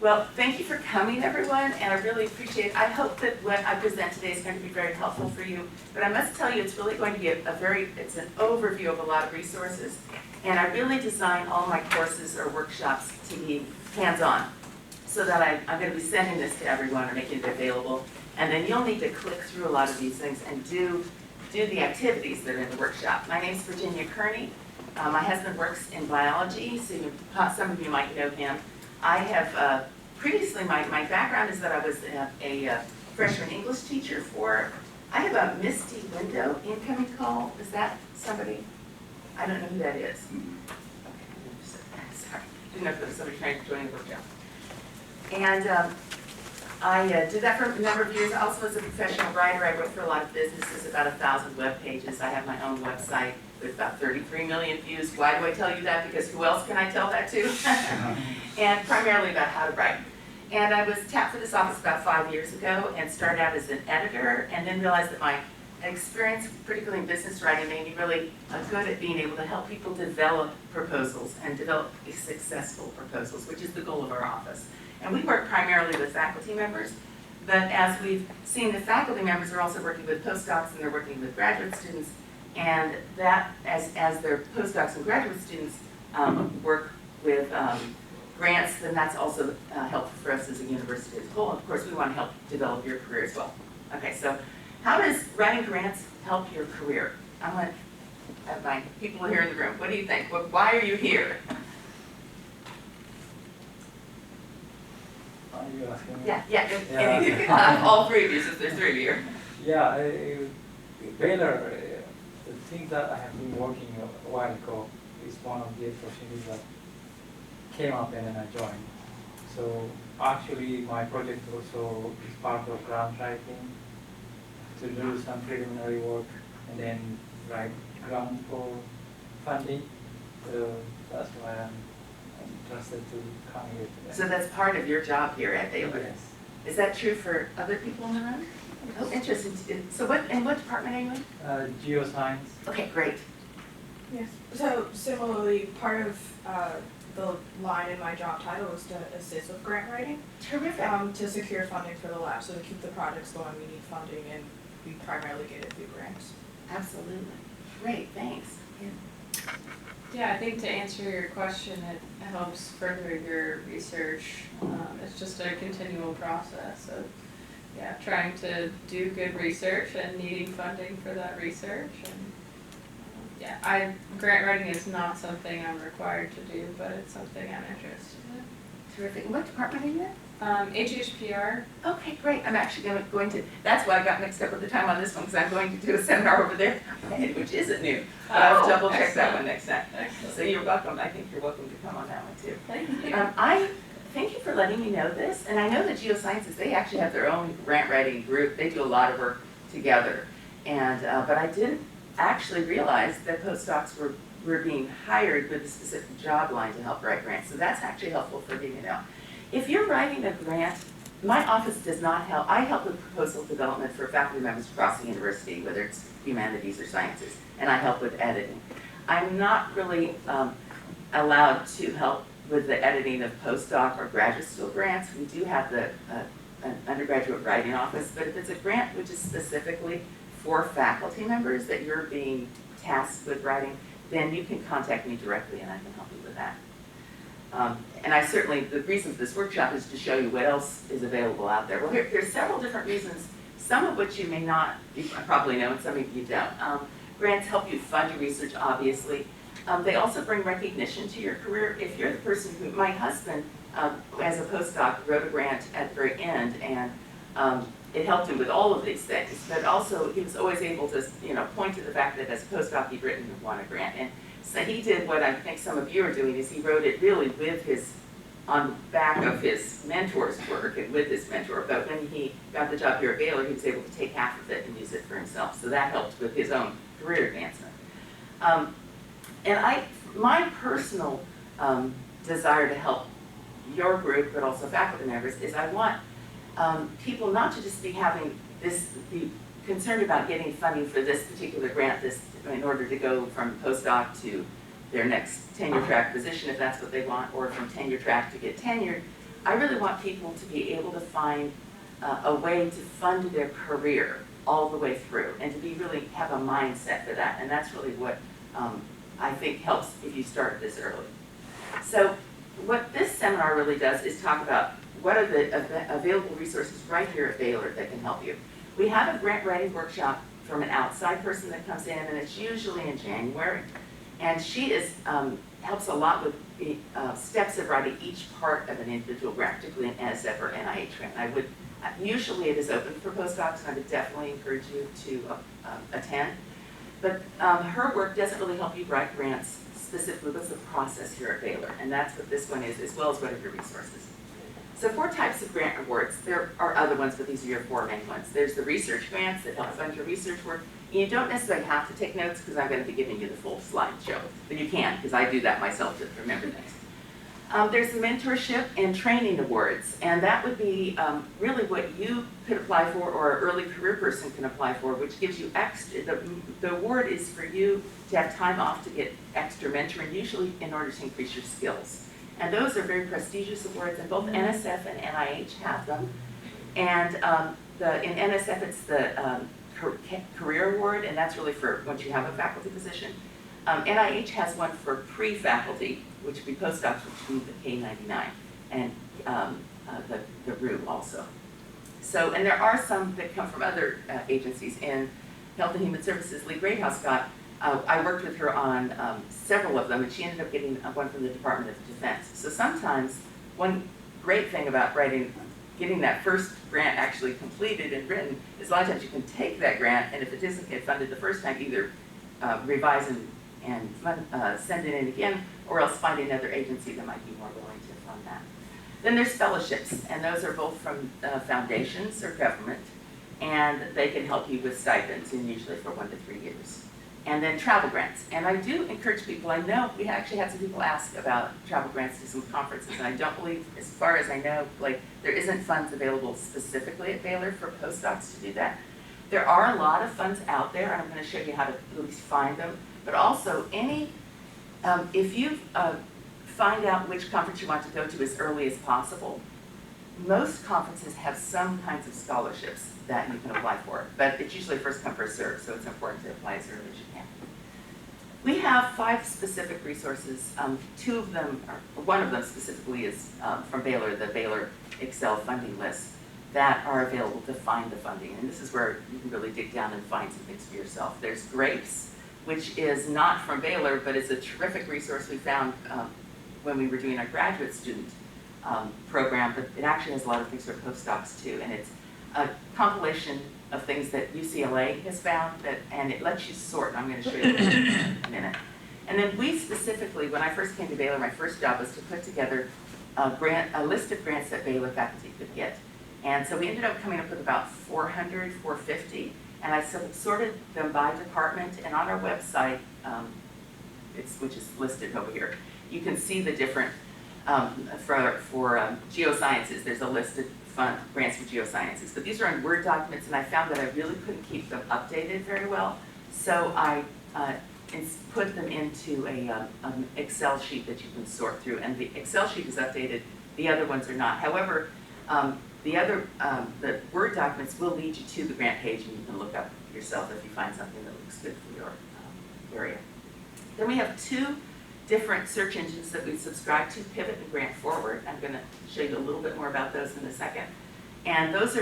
Well, thank you for coming, everyone, and I really appreciate it. I hope that what I present today is going to be very helpful for you. But I must tell you, it's really going to be it's an overview of a lot of resources. And I really design all my courses or workshops to be hands-on, so that I'm going to be sending this to everyone or making it available. And then you'll need to click through a lot of these things and do the activities that are in the workshop. My name's Virginia Kearney. My husband works in biology, so some of you might know him. I have, previously, my background is that I was a freshman English teacher I have a Misty Window incoming call. Is that somebody? I don't know who that is. Okay, sorry. Didn't know if there was somebody trying to join the workshop. And I did that for a number of years. I also was a professional writer. I wrote for a lot of businesses, about 1,000 web pages. I have my own website with about 33 million views. Why do I tell you that? Because who else can I tell that to? And primarily about how to write. And I was tapped for this office about 5 years ago and started out as an editor, and then realized that my experience, particularly in business writing, made me really good at being able to help people develop proposals and develop successful proposals, which is the goal of our office. And we work primarily with faculty members, but as we've seen, the faculty members are also working with postdocs and they're working with graduate students, and that, as their postdocs and graduate students work with grants, then that's also helpful for us as a university as a whole. Of course, we want to help develop your career as well. Okay, so how does writing grants help your career? I want to have my people here in the room. What do you think? Why are you here? Are you asking me? Yeah. All three of you, since there's three of you. Yeah, Baylor, the thing that I have been working a while ago is one of the opportunities that came up and then I joined. So actually my project also is part of grant writing, to do some preliminary work and then write grant for funding. So that's why I'm interested to come here today. So that's part of your job here at Baylor? Yes. Is that true for other people in the room? Oh, interesting. So what department are you in? Geoscience. Okay, great. Yes. So similarly, part of the line in my job title is to assist with grant writing. Terrific. To secure funding for the lab. So to keep the projects going, we need funding, and we primarily get it through grants. Absolutely. Great, thanks. Yeah, I think to answer your question, it helps further your research. It's just a continual process of trying to do good research and needing funding for that research. And grant writing is not something I'm required to do, but it's something I'm interested in. Terrific. What department are you in? HHPR. Okay, great. I'm actually going to, that's why I got mixed up with the time on this one, because I'm going to do a seminar over there, which isn't new. But I'll double check that one next time. Excellent. So you're welcome. I think you're welcome to come on that one too. Thank you. I thank you for letting me know this. And I know that Geosciences, they actually have their own grant writing group. They do a lot of work together. And but I didn't actually realize that postdocs were being hired with a specific job line to help write grants. So that's actually helpful for me to know. If you're writing a grant, my office does not help. I help with proposal development for faculty members across the university, whether it's humanities or sciences, and I help with editing. I'm not really allowed to help with the editing of postdoc or graduate school grants. We do have an undergraduate writing office, but if it's a grant which is specifically for faculty members that you're being tasked with writing, then you can contact me directly and I can help you with that. And I certainly, the reason for this workshop is to show you what else is available out there. Well, there's several different reasons, some of which you may not probably know and some of you don't. Grants help you fund your research, obviously. They also bring recognition to your career. If you're the person who, my husband, as a postdoc, wrote a grant at the very end, and it helped him with all of these things, but also he was always able to, point to the fact that as a postdoc he'd written and won a grant. And so he did what I think some of you are doing, is he wrote it really with on the back of his mentor's work and with his mentor. But when he got the job here at Baylor, he was able to take half of it and use it for himself. So that helped with his own career advancement. And my personal desire to help your group, but also faculty members, is I want people not to just be be concerned about getting funding for this particular grant, in order to go from postdoc to their next tenure track position, if that's what they want, or from tenure track to get tenured. I really want people to be able to find a way to fund their career all the way through, and to be really have a mindset for that. And that's really what I think helps if you start this early. So what this seminar really does is talk about what are the available resources right here at Baylor that can help you. We have a grant writing workshop from an outside person that comes in, and it's usually in January. And she helps a lot with the steps of writing each part of an individual grant, particularly an NSF or NIH grant. Usually it is open for postdocs, and I would definitely encourage you to attend. But her work doesn't really help you write grants specifically. What's the process here at Baylor? And that's what this one is, as well as what are your resources. So 4 types of grant awards. There are other ones, but these are your 4 main ones. There's the research grants that help fund your research work. You don't necessarily have to take notes because I'm going to be giving you the full slideshow, but you can, because I do that myself to remember things. There's the mentorship and training awards, and that would be really what you could apply for, or an early career person can apply for, which gives you extra. The award is for you to have time off to get extra mentoring, usually in order to increase your skills. And those are very prestigious awards, and both NSF and NIH have them. And in NSF, it's the Career Award, and that's really for once you have a faculty position. NIH has one for pre-faculty, which would be postdocs, which would be the K-99, and the RU also. So, and there are some that come from other agencies. In Health and Human Services, Lee Greathouse got, I worked with her on several of them, and she ended up getting one from the Department of Defense. So sometimes, one great thing about getting that first grant actually completed and written is a lot of times you can take that grant, and if it doesn't get funded the first time, either revise and send it in again, or else find another agency that might be more willing to fund that. Then there's fellowships, and those are both from foundations or government, and they can help you with stipends, and usually for 1 to 3 years. And then travel grants, and I do encourage people, I know we actually had some people ask about travel grants to some conferences, and I don't believe, as far as I know, like there isn't funds available specifically at Baylor for postdocs to do that. There are a lot of funds out there, and I'm going to show you how to at least find them. But also, if you find out which conference you want to go to as early as possible, most conferences have some kinds of scholarships that you can apply for, but it's usually first come, first served, so it's important to apply as early as you can. We have 5 specific resources. 2 of them, or one of them specifically is from Baylor, the Baylor Excel funding list, that are available to find the funding. And this is where you can really dig down and find some things for yourself. There's GRAPES, which is not from Baylor, but it's a terrific resource we found when we were doing our graduate student program, but it actually has a lot of things for postdocs too, and it's a compilation of things that UCLA has found, and it lets you sort, and I'm going to show you in a minute. And then we specifically, when I first came to Baylor, my first job was to put together a list of grants that Baylor faculty could get. And so we ended up coming up with about 400, 450, and I sorted them by department, and on our website, which is listed over here, you can see the different, for geosciences, there's a list of grants for geosciences, but these are in Word documents, and I found that I really couldn't keep them updated very well, so I put them into an Excel sheet that you can sort through, and the Excel sheet is updated, the other ones are not. However, the Word documents will lead you to the grant page, and you can look up yourself if you find something that looks good for your area. Then we have 2 different search engines that we subscribe to, Pivot and Grant Forward. I'm going to show you a little bit more about those in a second. And those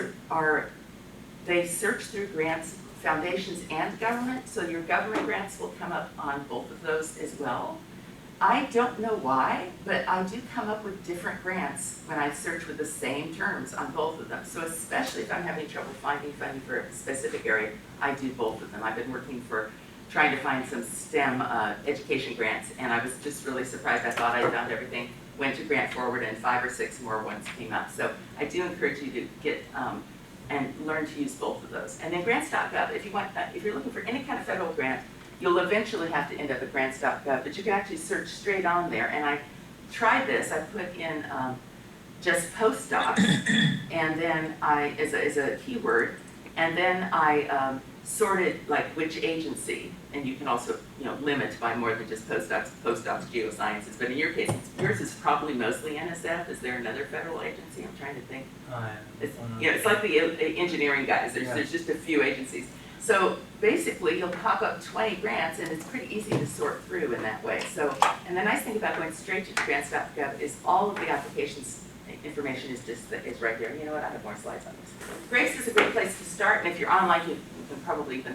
they search through grants, foundations, and government, so your government grants will come up on both of those as well. I don't know why, but I do come up with different grants when I search with the same terms on both of them. So especially if I'm having trouble finding funding for a specific area, I do both of them. I've been working trying to find some STEM education grants, and I was just really surprised. I thought I found everything, went to Grant Forward, and 5 or 6 more ones came up. So I do encourage you to get and learn to use both of those. And then grants.gov, if you're looking for any kind of federal grant, you'll eventually have to end up at grants.gov, but you can actually search straight on there. And I tried this. I put in just postdocs, and then as a keyword, and then I sorted like which agency, and you can also, limit by more than just postdocs, geosciences, but in your case, yours is probably mostly NSF. Is there another federal agency? I'm trying to think. It's like the engineering guys, there's just a few agencies. So basically, you'll pop up 20 grants, and it's pretty easy to sort through in that way. So, and the nice thing about going straight to grants.gov is all of the applications information is right there. You know what, I have more slides on this. Grace is a great place to start, and if you're online, you can probably even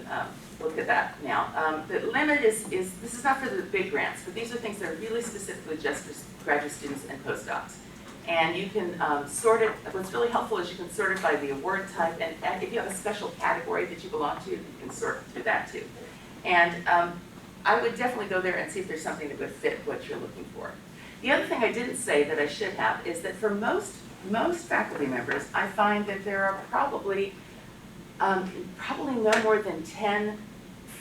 look at that now. The limit is this is not for the big grants, but these are things that are really specifically just for graduate students and postdocs. And you can sort it, what's really helpful is you can sort it by the award type, and if you have a special category that you belong to, you can sort through that too. And I would definitely go there and see if there's something that would fit what you're looking for. The other thing I didn't say that I should have is that for most faculty members, I find that there are probably no more than 10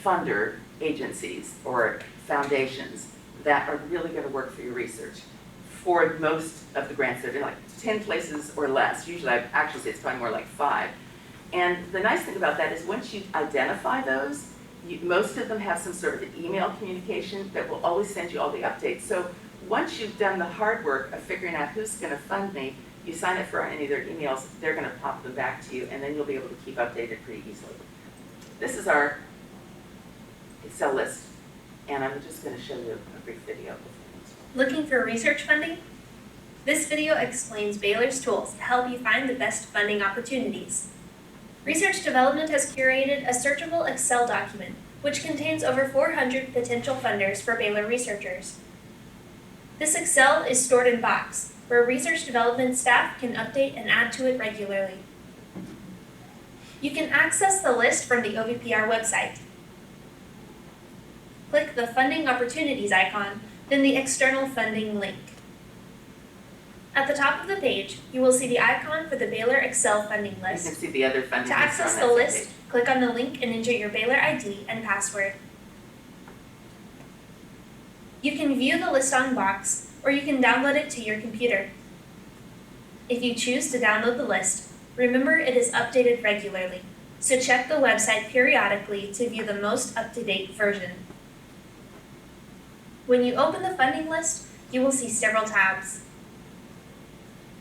funder agencies or foundations that are really going to work for your research. For most of the grants, they're like 10 places or less. Usually, I actually say it's probably more like 5. And the nice thing about that is once you identify those, most of them have some sort of email communication that will always send you all the updates. So once you've done the hard work of figuring out who's going to fund me, you sign up for any of their emails, they're going to pop them back to you, and then you'll be able to keep updated pretty easily. This is our Excel list, and I'm just going to show you a brief video. Looking for research funding? This video explains Baylor's tools to help you find the best funding opportunities. Research Development has curated a searchable Excel document, which contains over 400 potential funders for Baylor researchers. This Excel is stored in Box, where research development staff can update and add to it regularly. You can access the list from the OVPR website. Click the Funding Opportunities icon, then the External Funding link. At the top of the page, you will see the icon for the Baylor Excel funding list. You can see the other funding. To access the list, click on the link and enter your Baylor ID and password. You can view the list on Box, or you can download it to your computer. If you choose to download the list, remember it is updated regularly, so check the website periodically to view the most up-to-date version. When you open the funding list, you will see several tabs.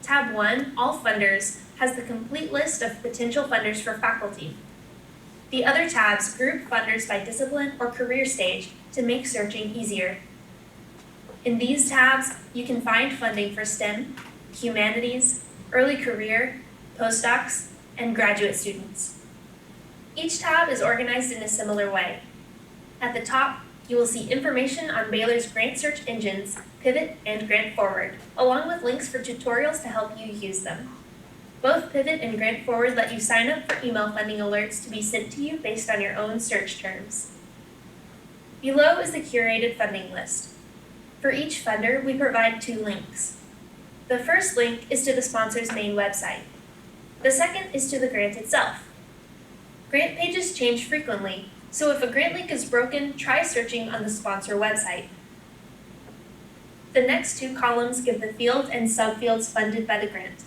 Tab 1, All Funders, has the complete list of potential funders for faculty. The other tabs group funders by discipline or career stage to make searching easier. In these tabs, you can find funding for STEM, humanities, early career, postdocs, and graduate students. Each tab is organized in a similar way. At the top, you will see information on Baylor's grant search engines, Pivot and Grant Forward, along with links for tutorials to help you use them. Both Pivot and Grant Forward let you sign up for email funding alerts to be sent to you based on your own search terms. Below is the curated funding list. For each funder, we provide 2 links. The first link is to the sponsor's main website. The second is to the grant itself. Grant pages change frequently, so if a grant link is broken, try searching on the sponsor website. The next 2 columns give the field and subfields funded by the grant.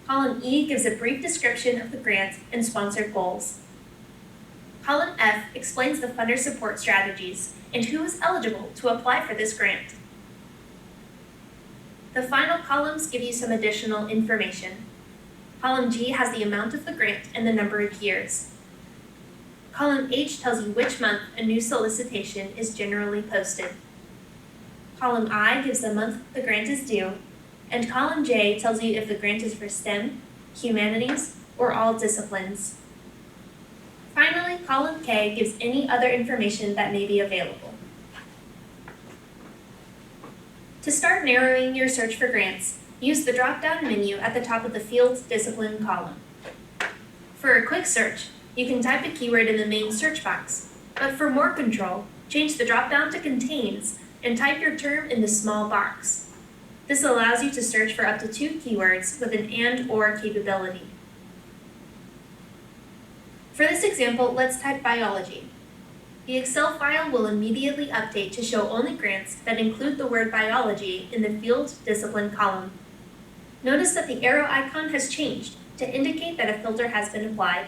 Column E gives a brief description of the grant and sponsor goals. Column F explains the funder support strategies and who is eligible to apply for this grant. The final columns give you some additional information. Column G has the amount of the grant and the number of years. Column H tells you which month a new solicitation is generally posted. Column I gives the month the grant is due, and column J tells you if the grant is for STEM, humanities, or all disciplines. Finally, column K gives any other information that may be available. To start narrowing your search for grants, use the drop-down menu at the top of the Field Discipline column. For a quick search, you can type a keyword in the main search box, but for more control, change the drop-down to Contains and type your term in the small box. This allows you to search for up to 2 keywords with an and/or capability. For this example, let's type biology. The Excel file will immediately update to show only grants that include the word biology in the Field Discipline column. Notice that the arrow icon has changed to indicate that a filter has been applied.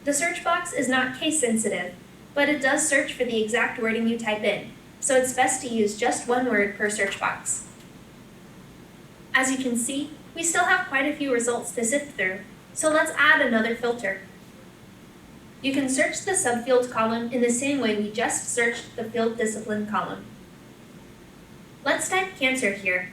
The search box is not case sensitive, but it does search for the exact wording you type in, so it's best to use just one word per search box. As you can see, we still have quite a few results to sift through, so let's add another filter. You can search the subfield column in the same way we just searched the field discipline column. Let's type cancer here.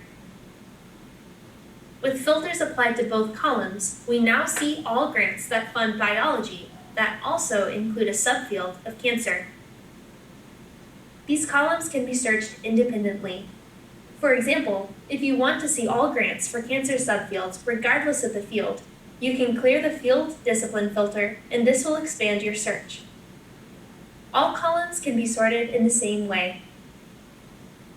With filters applied to both columns, we now see all grants that fund biology that also include a subfield of cancer. These columns can be searched independently. For example, if you want to see all grants for cancer subfields regardless of the field, you can clear the field discipline filter and this will expand your search. All columns can be sorted in the same way.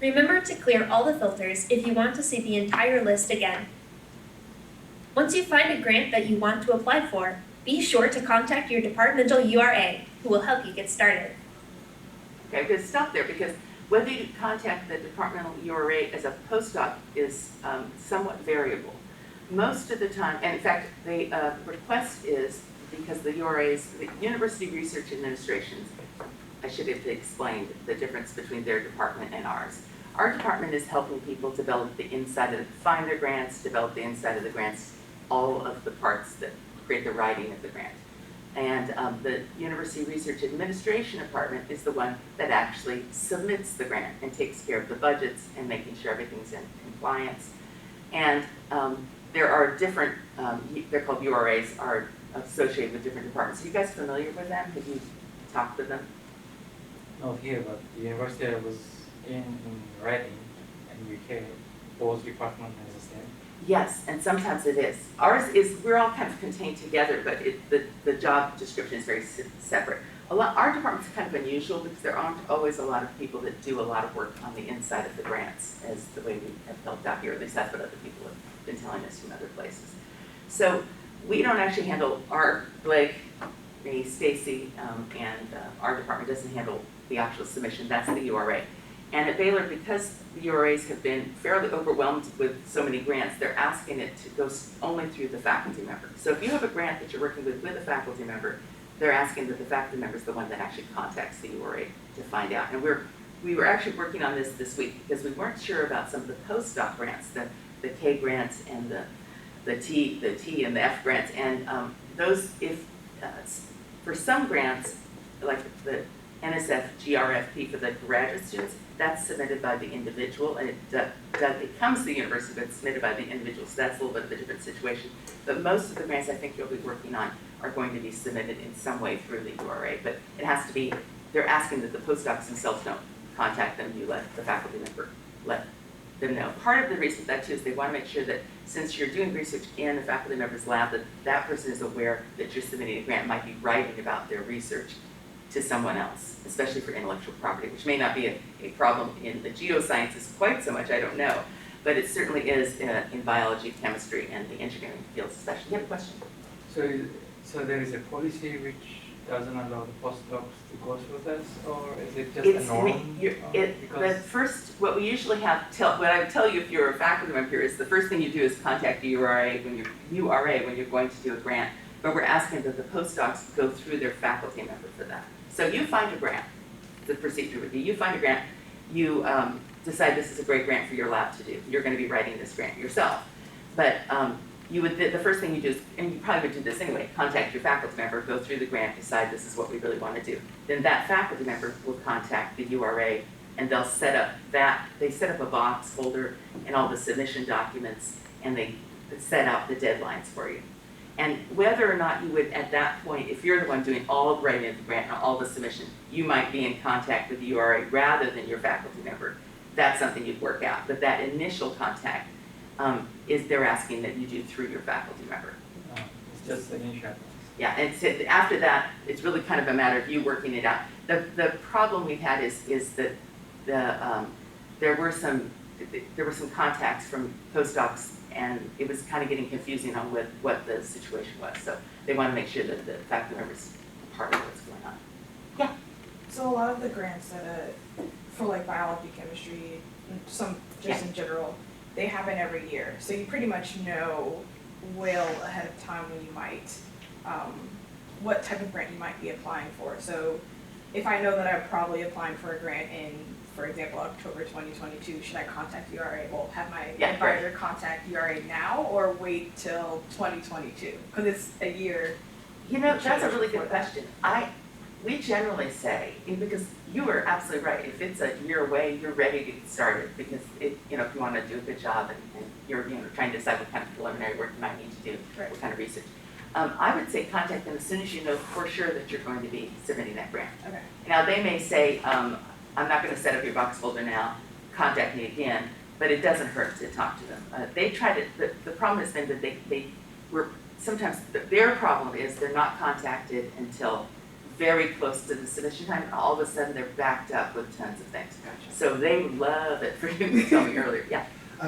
Remember to clear all the filters if you want to see the entire list again. Once you find a grant that you want to apply for, be sure to contact your departmental URA, who will help you get started. Okay, I'm gonna stop there because whether you contact the departmental URA as a postdoc is somewhat variable. Most of the time, and in fact, the request is because the URAs, the University Research Administrations, I should have explained the difference between their department and ours. Our department is helping people develop the inside of the, find their grants, develop the inside of the grants, all of the parts that create the writing of the grant. And the University Research Administration Department is the one that actually submits the grant and takes care of the budgets and making sure everything's in compliance. And there are different, they're called URAs, are associated with different departments. Are you guys familiar with them? Have you talked with them? Not here, but the university I was in Reading and UK, both departments has the same. Yes, and sometimes it is. Ours is, we're all kind of contained together, but the job description is very separate. Our department's kind of unusual because there aren't always a lot of people that do a lot of work on the inside of the grants as the way we have helped out here, at least that's what other people have been telling us from other places. So we don't actually handle Blake, me, Stacy, and our department doesn't handle the actual submission, that's the URA. And at Baylor, because the URAs have been fairly overwhelmed with so many grants, they're asking it to go only through the faculty member. So if you have a grant that you're working with a faculty member, they're asking that the faculty member is the one that actually contacts the URA to find out. And we were actually working on this week because we weren't sure about some of the postdoc grants, the K grants and the T and the F grants. And those, if for some grants, like the NSF GRFP for the graduate students, that's submitted by the individual, and it comes to the university, but it's submitted by the individual, so that's a little bit of a different situation. But most of the grants I think you'll be working on are going to be submitted in some way through the URA, but it has to be, they're asking that the postdocs themselves don't contact them, you let the faculty member let them know. Part of the reason for that too is they want to make sure that since you're doing research in the faculty member's lab, that person is aware that you're submitting a grant, might be writing about their research to someone else, especially for intellectual property, which may not be a problem in the geosciences quite so much, I don't know, but it certainly is in biology, chemistry, and the engineering fields especially. You have a question? So there is a policy which doesn't allow the postdocs to go through this, or is it just a norm? The first, what we usually have, what I tell you if you're a faculty member here is the first thing you do is contact the URA when you're going to do a grant, but we're asking that the postdocs go through their faculty member for that. So you find a grant, the procedure would be you find a grant, you decide this is a great grant for your lab to do. You're going to be writing this grant yourself. But the first thing you do is, and you probably would do this anyway, contact your faculty member, go through the grant, decide this is what we really want to do. Then that faculty member will contact the URA and they'll set up they set up a box folder and all the submission documents and they set out the deadlines for you. And whether or not you would, at that point, if you're the one doing all the writing of the grant and all the submission, you might be in contact with the URA rather than your faculty member. That's something you'd work out. But that initial contact is they're asking that you do through your faculty member. It's just the initial. Yeah, and so after that, it's really kind of a matter of you working it out. The problem we've had is that there were some contacts from postdocs, and it was kind of getting confusing on what the situation was. So they want to make sure that the faculty members are part of what's going on. Yeah. So a lot of the grants that for like biology, chemistry, some just in general, they happen every year. So you pretty much know well ahead of time when you might, what type of grant you might be applying for. So if I know that I'm probably applying for a grant in, for example, October 2022, should I contact URA? Well, have my Yeah, advisor contact URA now or wait till 2022? Because it's a year. You know, that's a really good question. We generally say, because you are absolutely right, if it's a year away, you're ready to get started, because if you want to do a good job and you're, trying to decide what kind of preliminary work you might need to do, Right. what kind of research. I would say contact them as soon as you know for sure that you're going to be submitting that grant. Okay. Now, they may say, I'm not gonna set up your box folder now, contact me again, but it doesn't hurt to talk to them. They try to, the problem has been that they were, sometimes their problem is they're not contacted until very close to the submission time, and all of a sudden they're backed up with tons of things. Gotcha. So they would love it for you to tell me earlier, yeah.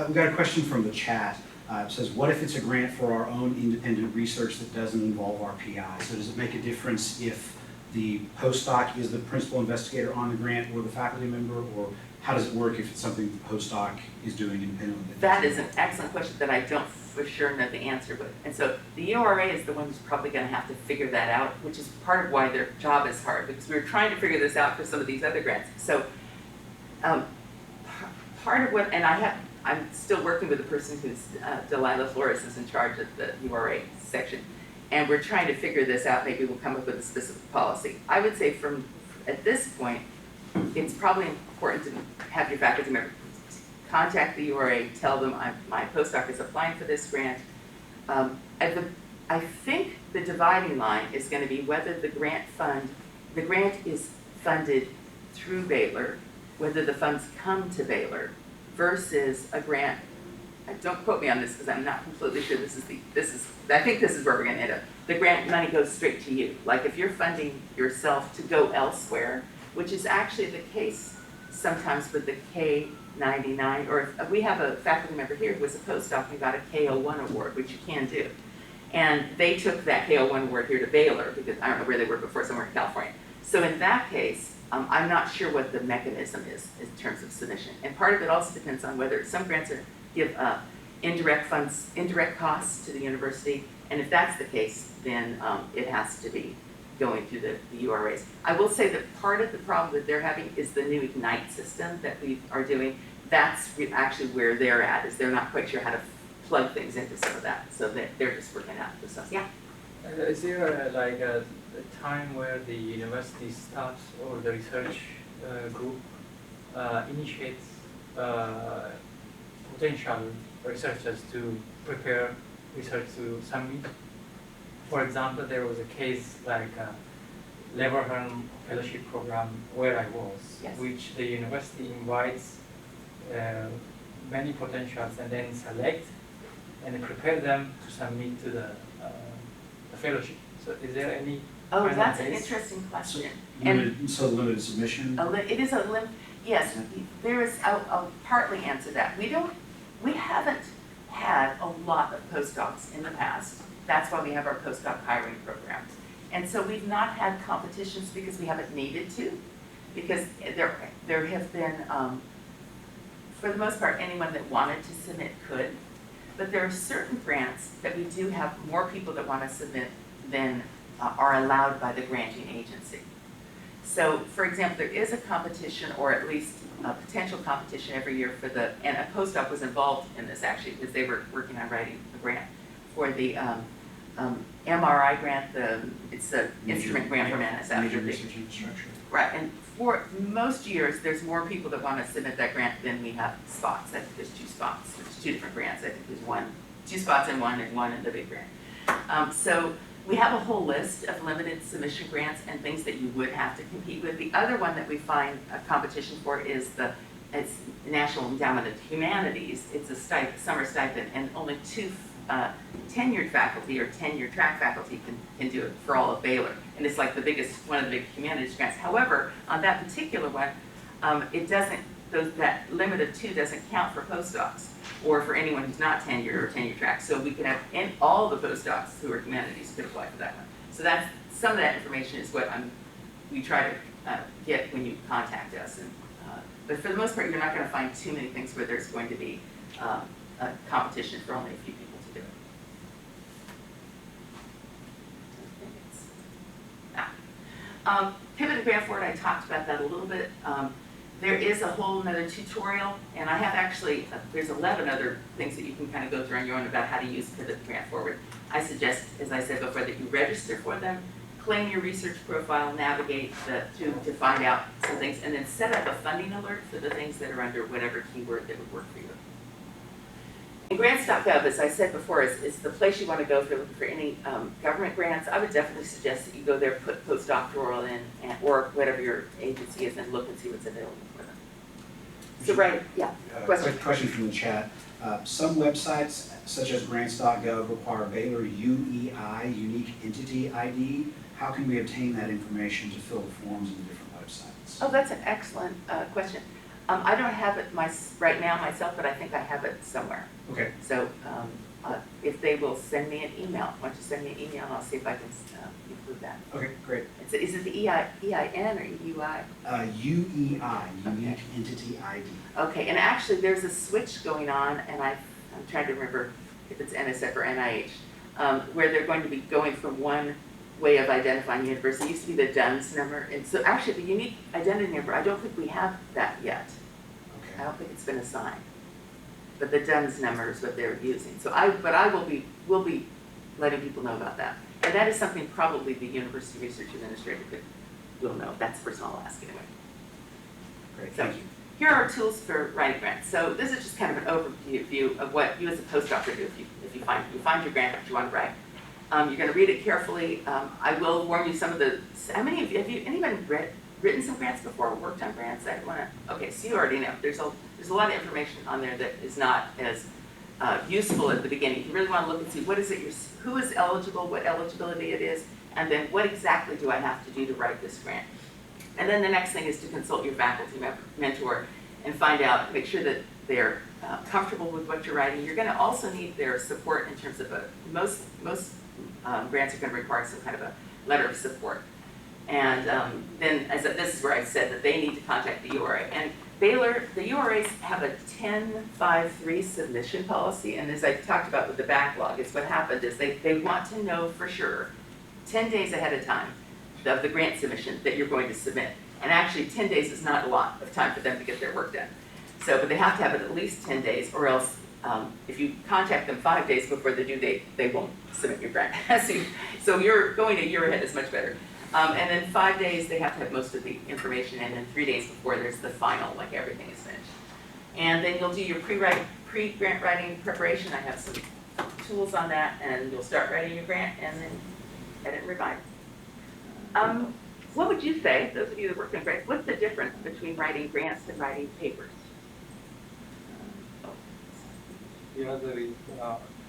We got a question from the chat. It says, what if it's a grant for our own independent research that doesn't involve our PI? So does it make a difference if the postdoc is the principal investigator on the grant or the faculty member, or how does it work if it's something the postdoc is doing independently? That is an excellent question that I don't for sure know the answer, but, and so the URA is the one who's probably gonna have to figure that out, which is part of why their job is hard, because we were trying to figure this out for some of these other grants. So, part of what, and I'm still working with the person who's, Delilah Flores is in charge of the URA section, and we're trying to figure this out. Maybe we'll come up with a specific policy. I would say at this point, it's probably important to have your faculty member contact the URA, tell them my postdoc is applying for this grant. I think the dividing line is going to be whether the grant is funded through Baylor, whether the funds come to Baylor, versus a grant. Don't quote me on this because I'm not completely sure I think this is where we're going to end up. The grant money goes straight to you. Like if you're funding yourself to go elsewhere, which is actually the case sometimes with the K-99, or if we have a faculty member here who was a postdoc and got a K-01 award, which you can do. And they took that K-01 award here to Baylor, because I don't know where they were before, somewhere in California. So in that case, I'm not sure what the mechanism is in terms of submission. And part of it also depends on whether some grants give indirect costs to the university. And if that's the case, then it has to be going through the URAs. I will say that part of the problem that they're having is the new Ignite system that we are doing. That's actually where they're at, is they're not quite sure how to plug things into some of that. So they're just working out the stuff. Yeah. Is there a time where the university staff or the research group initiates potential researchers to prepare research to submit? For example, there was a case like Leverhulme Fellowship Program where I was, Yes. which the university invites many potentials and then select and prepare them to submit to the fellowship. So is there any Oh, kind of that's an base? interesting question. Limited submission? It is a limit, yes, there is, I'll partly answer that. We haven't had a lot of postdocs in the past. That's why we have our postdoc hiring programs. And so we've not had competitions because we haven't needed to, because there have been, for the most part, anyone that wanted to submit could. But there are certain grants that we do have more people that want to submit than are allowed by the granting agency. So, for example, there is a competition, or at least a potential competition every year and a postdoc was involved in this actually, because they were working on writing a grant for the MRI grant, it's an instrument grant from NSF. Major research infrastructure. Right, and for most years, there's more people that want to submit that grant than we have spots. I think there's 2 spots, there's 2 different grants. I think there's 2 spots in one and one in the big grant. So we have a whole list of limited submission grants and things that you would have to compete with. The other one that we find a competition for is it's National Endowment of Humanities. It's a summer stipend, and only 2 tenured faculty or tenure track faculty can do it for all of Baylor. And it's like one of the big humanities grants. However, on that particular one, it doesn't, that limit of 2 doesn't count for postdocs or for anyone who's not tenured or tenure track. So we can have all the postdocs who are humanities could apply for that one. So that's, some of that information is what we try to get when you contact us. And, but for the most part, you're not going to find too many things where there's going to be a competition for only a few people to do it. I think it's that. Pivot and Grant Forward, I talked about that a little bit. There is a whole nother tutorial, and I have actually, there's 11 other things that you can kind of go through on your own about how to use Pivot and Grant Forward. I suggest, as I said before, that you register for them, claim your research profile, navigate to find out some things, and then set up a funding alert for the things that are under whatever keyword that would work for you. And grants.gov, as I said before, is the place you want to go if you're looking for any government grants. I would definitely suggest that you go there, put postdoctoral in, or whatever your agency is, and look and see what's available for them. So, right, yeah, question. Quick question from the chat. Some websites, such as grants.gov, require Baylor UEI, Unique Entity ID. How can we obtain that information to fill the forms in the different websites? Oh, that's an excellent question. I don't have it right now myself, but I think I have it somewhere. Okay. So if they will send me an email, why don't you send me an email, and I'll see if I can include that. Okay, great. Is it the EIN or EUI? UEI, Unique Entity ID. Okay, and actually there's a switch going on, and I'm trying to remember if it's NSF or NIH, where they're going to be going from one way of identifying university. It used to be the DUNS number, and so actually the unique identity number, I don't think we have that yet. Okay. I don't think it's been assigned. But the DUNS number is what they're using. So will be letting people know about that. And that is something probably the University Research Administrator will know. That's the person I'll ask anyway. Great, So thank you. here are tools for writing grants. So this is just kind of an overview of what you as a postdoc would do if you find your grant that you want to write. You're going to read it carefully. I will warn you some of the. How many of you have anybody written some grants before or worked on grants? I want to. Okay, so you already know. There's a lot of information on there that is not as useful at the beginning. You really want to look and see what is it. Who is eligible, what eligibility it is, and then what exactly do I have to do to write this grant. And then the next thing is to consult your faculty mentor and find out, make sure that they're comfortable with what you're writing. You're going to also need their support in terms of most grants are going to require some kind of a letter of support. And then this is where I said that they need to contact the URA. And Baylor, the URAs have a 10-5-3 submission policy, and as I talked about with the backlog, it's what happened is they want to know for sure 10 days ahead of time of the grant submission that you're going to submit. And actually 10 days is not a lot of time for them to get their work done. So, but they have to have it at least 10 days, or else if you contact them 5 days before the due date, they won't submit your grant. So you're going a year ahead is much better. And then 5 days, they have to have most of the information, and then 3 days before there's the final, like everything is finished. And then you'll do your pre-grant writing preparation. I have some tools on that, and you'll start writing your grant and then edit and revise. What would you say, those of you that work on grants, what's the difference between writing grants and writing papers? Usually,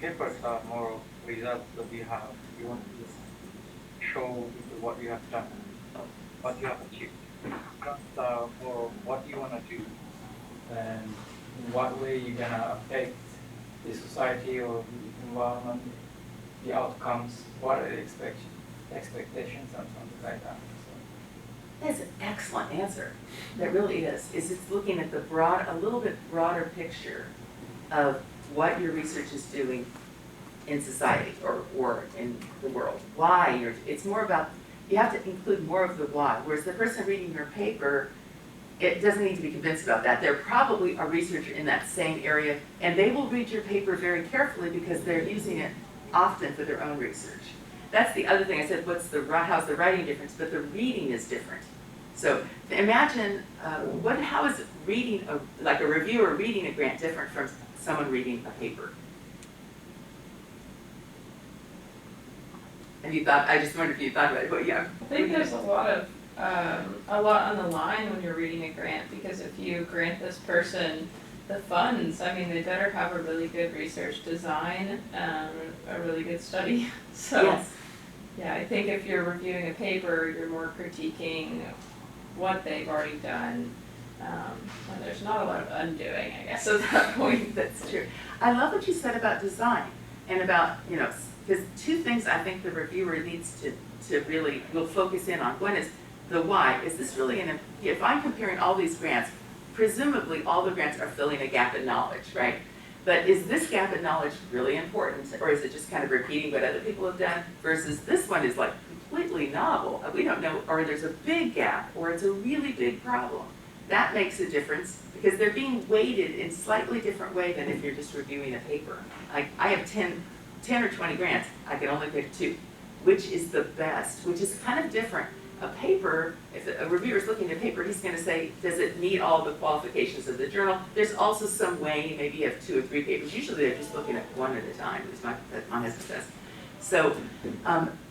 papers are more results that you have. You want to show what you have done, what you have achieved. Grants are more what you want to do, and in what way you're gonna affect the society or the environment, the outcomes, what are the expectations, and something like that. That's an excellent answer. That really is. It's looking at the a little bit broader picture of what your research is doing in society or in the world. Why it's more about, you have to include more of the why. Whereas the person reading your paper, it doesn't need to be convinced about that. They're probably a researcher in that same area, and they will read your paper very carefully because they're using it often for their own research. That's the other thing. I said, how's the writing difference? But the reading is different. So imagine, how is reading, like a reviewer reading a grant different from someone reading a paper? Have you thought, I just wondered if you thought about it, but yeah. I think there's a lot on the line when you're reading a grant, because if you grant this person the funds, I mean, they better have a really good research design, a really good study. So, yes. Yeah, I think if you're reviewing a paper, you're more critiquing what they've already done. And there's not a lot of undoing, I guess, at that point. That's true. I love what you said about design and about, because two things I think the reviewer needs to really, will focus in on. One is the why. Is this really if I'm comparing all these grants, presumably all the grants are filling a gap in knowledge, right? But is this gap in knowledge really important, or is it just kind of repeating what other people have done, versus this one is like completely novel, we don't know, or there's a big gap, or it's a really big problem. That makes a difference, because they're being weighted in slightly different way than if you're just reviewing a paper. Like, I have 10 or 20 grants, I can only pick 2. Which is the best, which is kind of different. A paper, if a reviewer's looking at a paper, he's gonna say, does it meet all the qualifications of the journal? There's also some way, maybe you have 2 or 3 papers. Usually they're just looking at one at a time, at least my husband says. So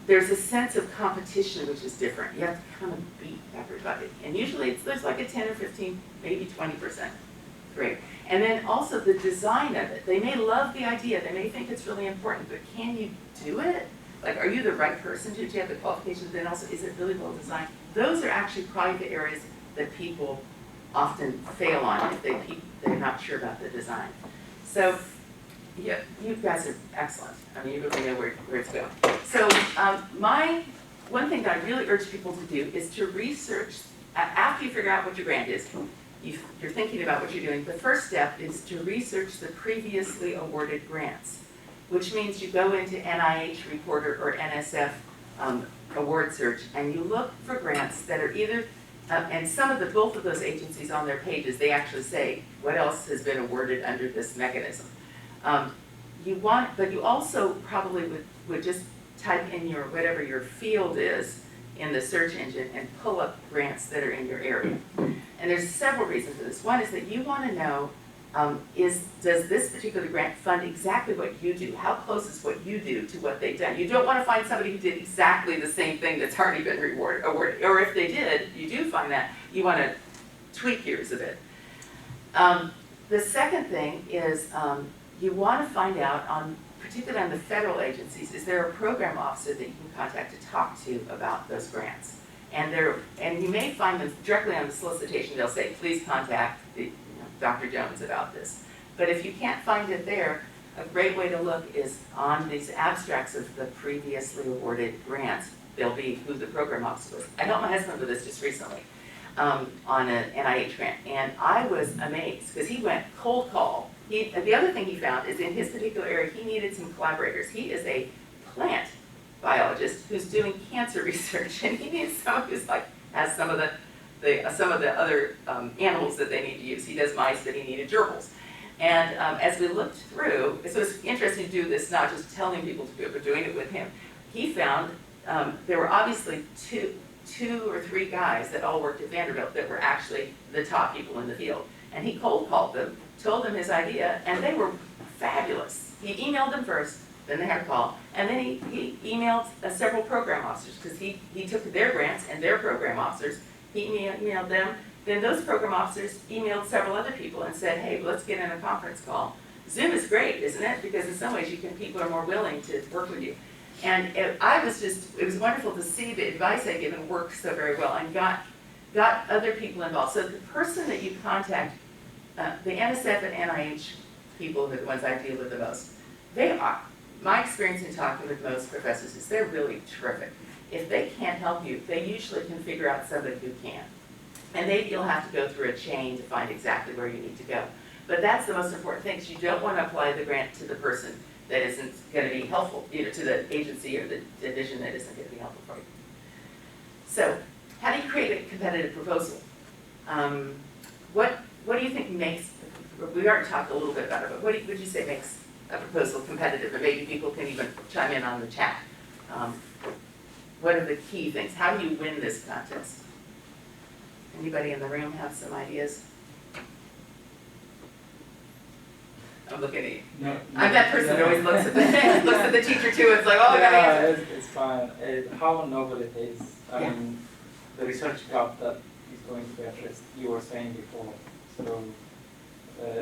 there's a sense of competition which is different. You have to kind of beat everybody. And usually there's like a 10 or 15, maybe 20% grade. And then also the design of it. They may love the idea, they may think it's really important, but can you do it? Like, are you the right person? Do you have the qualifications? Then also, is it really well designed? Those are actually probably the areas that people often fail on if they're not sure about the design. So, yeah, you guys are excellent. I mean, you really know where it's going. So, one thing that I really urge people to do is to research, after you figure out what your grant is, you're thinking about what you're doing, the first step is to research the previously awarded grants, which means you go into NIH Reporter or NSF award search, and you look for grants that are either, and both of those agencies on their pages, they actually say what else has been awarded under this mechanism. But you also probably would just type in whatever your field is in the search engine and pull up grants that are in your area. And there's several reasons for this. One is that you want to know, does this particular grant fund exactly what you do? How close is what you do to what they've done? You don't want to find somebody who did exactly the same thing that's already been awarded, or if they did, you do find that, you want to tweak yours a bit. The second thing is you want to find out, particularly on the federal agencies, is there a program officer that you can contact to talk to about those grants? And you may find them directly on the solicitation. They'll say, please contact Dr. Jones about this. But if you can't find it there, a great way to look is on these abstracts of the previously awarded grants. There'll be who the program officer was. I helped my husband with this just recently on an NIH grant, and I was amazed because he went cold call. The other thing he found is in his particular area, he needed some collaborators. He is a plant biologist who's doing cancer research, and he needs someone who's has some of the other animals that they need to use. He does mice, but he needed gerbils. And as we looked through, so it's interesting to do this, not just telling people to do it, but doing it with him. He found there were obviously two or three guys that all worked at Vanderbilt that were actually the top people in the field. And he cold called them, told them his idea, and they were fabulous. He emailed them first, then they had a call, and then he emailed several program officers, because he took their grants and their program officers, he emailed them, then those program officers emailed several other people and said, hey, let's get in a conference call. Zoom is great, isn't it? Because in some ways people are more willing to work with you. And it was wonderful to see the advice I given work so very well and got other people involved. So the person that you contact, the NSF and NIH people are the ones I deal with the most. They are, my experience in talking with most professors is they're really terrific. If they can't help you, they usually can figure out somebody who can. And you'll have to go through a chain to find exactly where you need to go. But that's the most important thing, is you don't want to apply the grant to the person that isn't going to be helpful, either to the agency or the division that isn't going to be helpful for you. So, how do you create a competitive proposal? What do you think makes, we already talked a little bit about it, but what would you say makes a proposal competitive? And maybe people can even chime in on the chat. What are the key things? How do you win this contest? Anybody in the room have some ideas? I'm looking at you. No, I'm that person who always looks at the teacher too. It's like, oh, I gotta answer. It's fine. How novel it is. I Yeah. mean, the research gap that is going to be addressed, you were saying before. So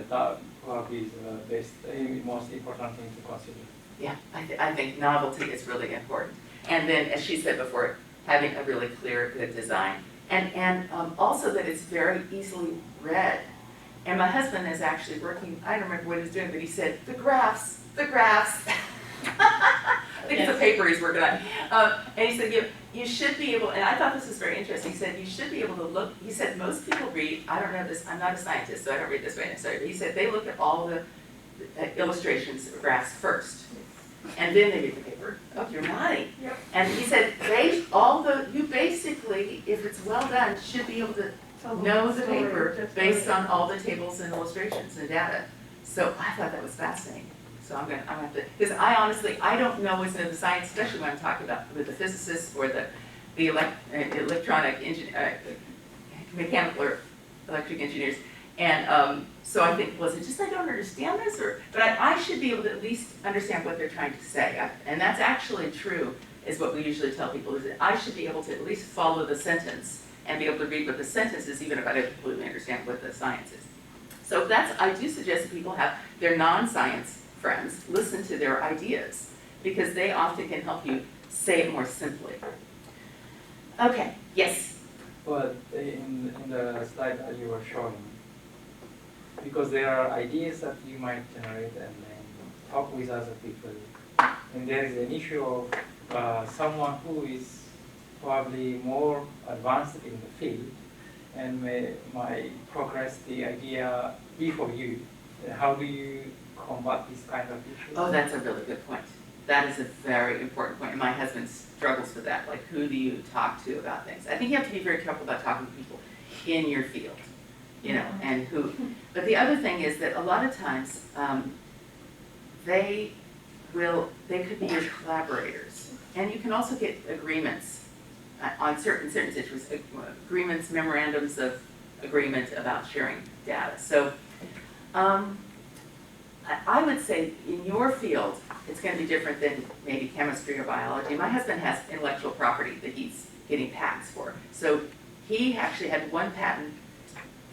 that probably is the most important thing to consider. Yeah, I think novelty is really important. And then, as she said before, having a really clear, good design. And also that it's very easily read. And my husband is actually working, I don't remember what he was doing, but he said, the graphs. I think it's a paper he's working on. And he said, you should be able, and I thought this was very interesting, he said, you should be able to look, he said, most people read, I don't know this, I'm not a scientist, so I don't read this way necessarily, but he said they look at all the illustrations, graphs first. And then they read the paper. Oh, you're nodding. Yep. And he said, you basically, if it's well done, should be able to know the paper based on all the tables and illustrations and data. So I thought that was fascinating. So I'm gonna have to, because I don't know what's in the science, especially when I'm talking about with the physicists or the electronic mechanical or electric engineers. And so I think, was it just I don't understand this, but I should be able to at least understand what they're trying to say. And that's actually true, is what we usually tell people, is that I should be able to at least follow the sentence and be able to read what the sentence is, even if I don't completely understand what the science is. So I do suggest that people have their non-science friends listen to their ideas, because they often can help you say it more simply. Okay, yes? But in the slide that you were showing, because there are ideas that you might generate and then talk with other people, and there is an issue of someone who is probably more advanced in the field and might progress the idea before you. How do you combat this kind of issue? Oh, that's a really good point. That is a very important point, and my husband struggles with that. Like, who do you talk to about things? I think you have to be very careful about talking to people in your field, and who. But the other thing is that a lot of times they could be your collaborators, and you can also get agreements on certain situations, agreements, memorandums of agreement about sharing data. So I would say in your field, it's going to be different than maybe chemistry or biology. My husband has intellectual property that he's getting patents for. So he actually had one patent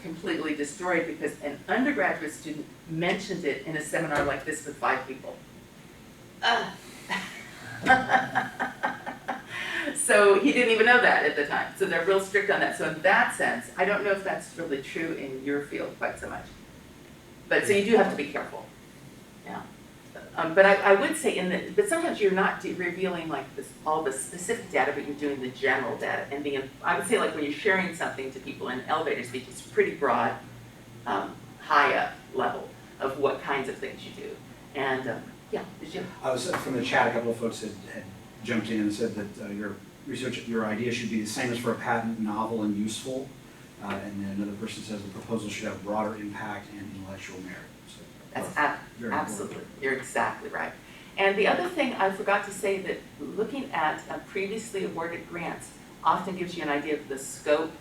completely destroyed because an undergraduate student mentioned it in a seminar like this with 5 people. So he didn't even know that at the time. So they're real strict on that. So in that sense, I don't know if that's really true in your field quite so much. But so you do have to be careful. Yeah. But I would say but sometimes you're not revealing like all the specific data, but you're doing the general data. And I would say like when you're sharing something to people in elevator speech, it's pretty broad, high up level of what kinds of things you do. And yeah, did you? I was from the chat. A couple of folks had jumped in and said that your idea should be the same as for a patent, novel and useful. And then another person says the proposal should have broader impact and intellectual merit. So That's absolutely, you're exactly right. And the other thing I forgot to say, that looking at previously awarded grants often gives you an idea of the scope.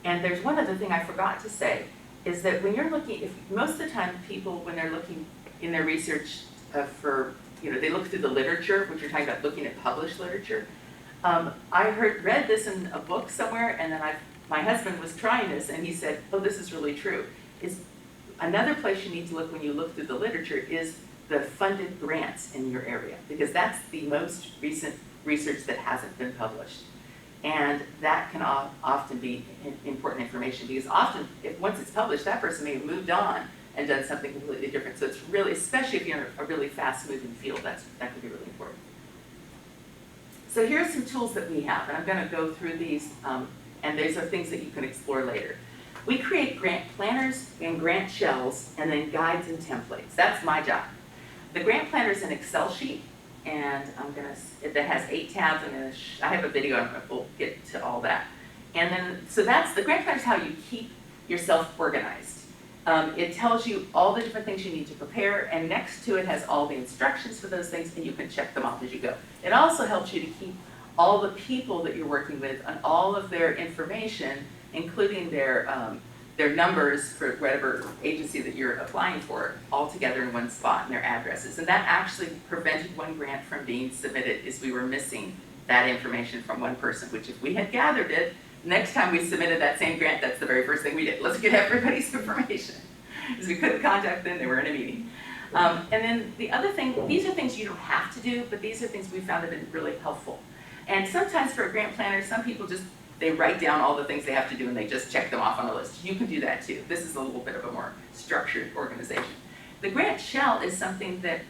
And there's one other thing I forgot to say, is that when you're looking, most of the time people, when they're looking in their research they look through the literature, which you're talking about looking at published literature. I read this in a book somewhere, and then my husband was trying this, and he said, oh, this is really true. Another place you need to look when you look through the literature is the funded grants in your area, because that's the most recent research that hasn't been published. And that can often be important information, because often, once it's published, that person may have moved on and done something completely different. So it's really, especially if you're in a really fast-moving field, that could be really important. So here are some tools that we have, and I'm going to go through these, and these are things that you can explore later. We create grant planners and grant shells, and then guides and templates. That's my job. The grant planner is an Excel sheet, and that has 8 tabs. I have a video, we'll get to all that. And then, so the grant planner is how you keep yourself organized. It tells you all the different things you need to prepare, and next to it has all the instructions for those things, and you can check them off as you go. It also helps you to keep all the people that you're working with and all of their information, including their numbers for whatever agency that you're applying for, all together in one spot, and their addresses. And that actually prevented one grant from being submitted, is we were missing that information from one person, which if we had gathered it, next time we submitted that same grant, that's the very first thing we did. Let's get everybody's information. Because we couldn't contact them, they were in a meeting. And then the other thing, these are things you don't have to do, but these are things we found have been really helpful. And sometimes for a grant planner, some people they write down all the things they have to do and they just check them off on a list. You can do that too. This is a little bit of a more structured organization. The grant shell is something that